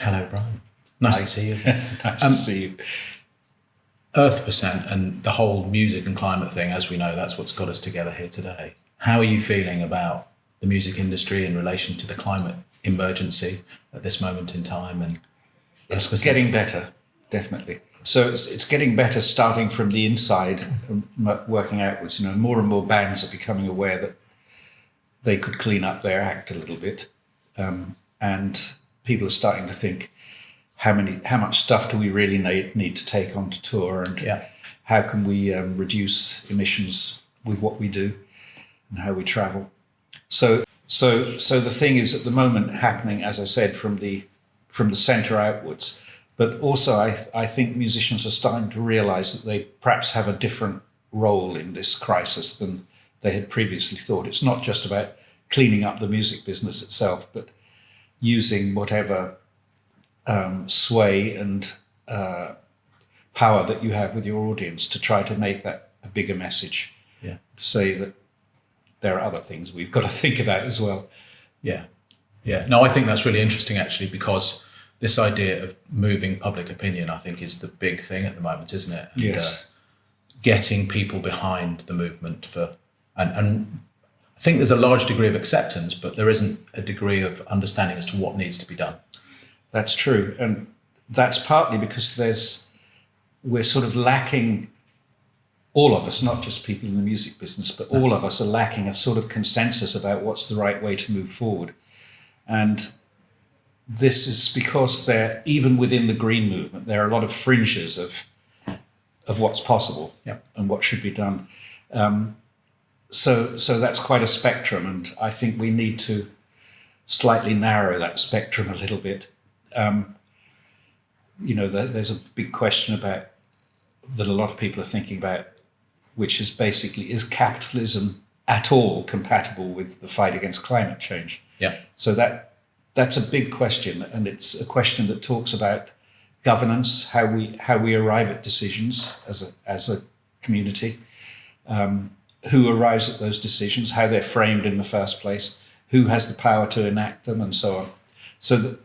Hello, Brian. Nice to see you. Nice to see you. EarthPercent and the whole music and climate thing, as we know, that's what's got us together here today. How are you feeling about the music industry in relation to the climate emergency at this moment in time? And It's getting better, definitely. So it's getting better starting from the inside, working outwards. You know, more and more bands are becoming aware that they could clean up their act a little bit, and people are starting to think, how much stuff do we really need to take onto tour, and how can we reduce emissions with what we do and how we travel. So the thing is at the moment happening, as I said, from the center outwards. But also I think musicians are starting to realize that they perhaps have a different role in this crisis than they had previously thought. It's not just about cleaning up the music business itself, but using whatever sway and power that you have with your audience to try to make that a bigger message. Yeah. To say that there are other things we've got to think about as well. Yeah. Yeah. No, I think that's really interesting actually, because this idea of moving public opinion, I think, is the big thing at the moment, isn't it? And, yes. Getting people behind the movement and I think there's a large degree of acceptance, but there isn't a degree of understanding as to what needs to be done. That's true. And that's partly because we're sort of lacking, all of us, not just people in the music business, but all of us are lacking a sort of consensus about what's the right way to move forward. And this is because even within the green movement, there are a lot of fringes of what's possible and what should be done. So that's quite a spectrum, and I think we need to slightly narrow that spectrum a little bit. There's a big question about that a lot of people are thinking about, which is basically, is capitalism at all compatible with the fight against climate change? Yeah. So that's a big question, and it's a question that talks about governance, how we arrive at decisions as a community, who arrives at those decisions, how they're framed in the first place, who has the power to enact them, and so on. So that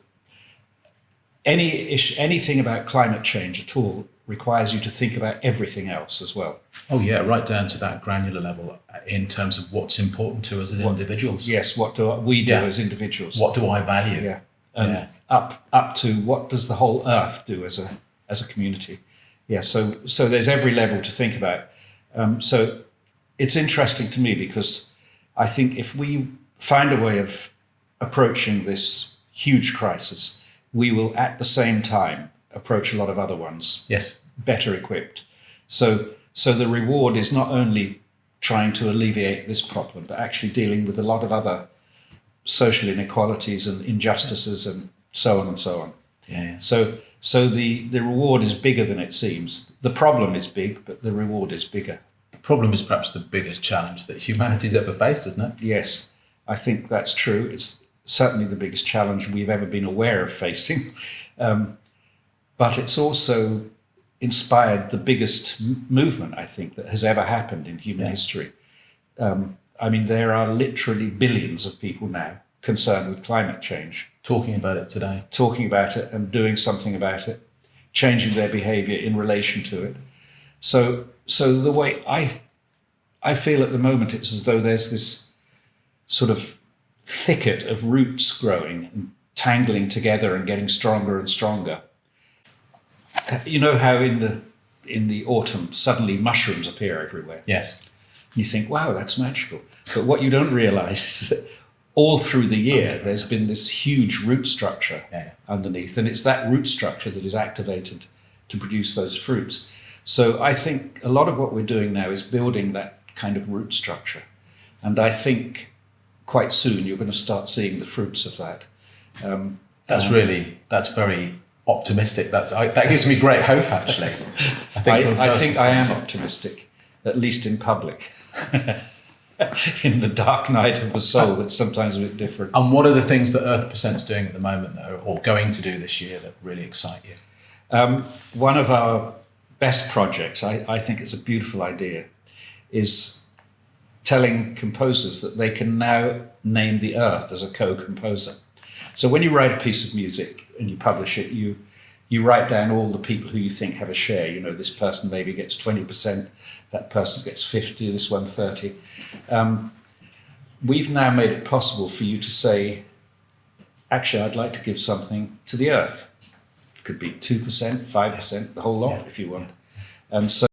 anything about climate change at all requires you to think about everything else as well. Oh yeah, right down to that granular level in terms of what's important to us as individuals. Yes, what do we do as individuals? What do I value? Yeah, and up to what does the whole Earth do as a community? Yeah, so there's every level to think about. So it's interesting to me because I think if we find a way of approaching this huge crisis, we will at the same time approach a lot of other ones. Yes. Better equipped. So the reward is not only trying to alleviate this problem, but actually dealing with a lot of other social inequalities and injustices and so on and so on. Yeah. So the reward is bigger than it seems. The problem is big, but the reward is bigger. The problem is perhaps the biggest challenge that humanity's ever faced, isn't it? Yes, I think that's true. It's certainly the biggest challenge we've ever been aware of facing. But it's also inspired the biggest movement, I think, that has ever happened in human history. There are literally billions of people now concerned with climate change. Talking about it today. Talking about it and doing something about it, changing their behavior in relation to it. So the way I feel at the moment, it's as though there's this sort of thicket of roots growing and tangling together and getting stronger and stronger. You know how in the autumn suddenly mushrooms appear everywhere? Yes. You think, wow, that's magical. But what you don't realize is that all through the year there's been this huge root structure underneath, and it's that root structure that is activated to produce those fruits. So I think a lot of what we're doing now is building that kind of root structure, and I think quite soon you're going to start seeing the fruits of that. That's very optimistic. That gives me great hope, actually. I think I am optimistic, at least in public. In the dark night of the soul, it's sometimes a bit different. And what are the things that EarthPercent's doing at the moment, though, or going to do this year, that really excite you? One of our best projects, I think it's a beautiful idea, is telling composers that they can now name the earth as a co-composer. So when you write a piece of music, and you publish it, you write down all the people who you think have a share. You know, this person maybe gets 20%, that person gets 50, this one 30. We've now made it possible for you to say, actually, I'd like to give something to the earth. It could be 2%, 5%, the whole lot if you want. And so